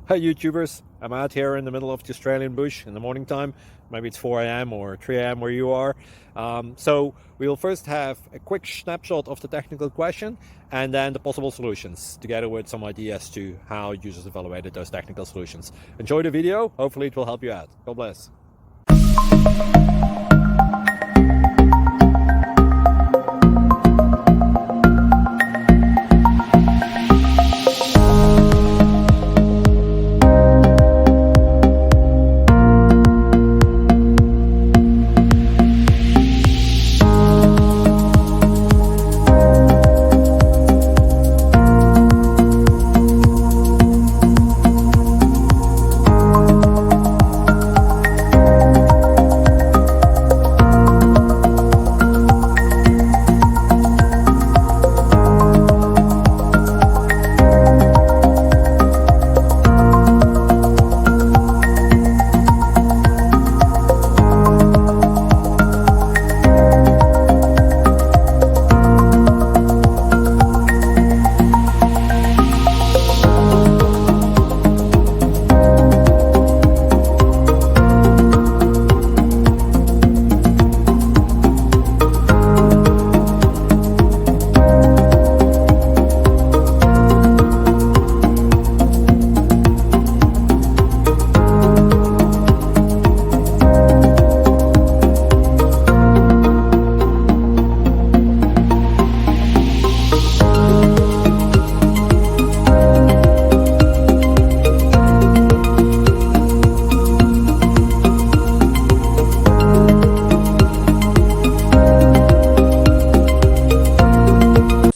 Hi YouTubers, I'm out here in the middle of the Australian bush in the morning time. Maybe it's 4 a.m. or 3 a.m. where you are. So we will first have a quick snapshot of the technical question and then the possible solutions, together with some ideas to how users evaluated those technical solutions. Enjoy the video, hopefully it will help you out. God bless.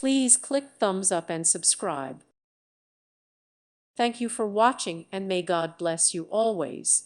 Please click thumbs up and subscribe. Thank you for watching, and may God bless you always.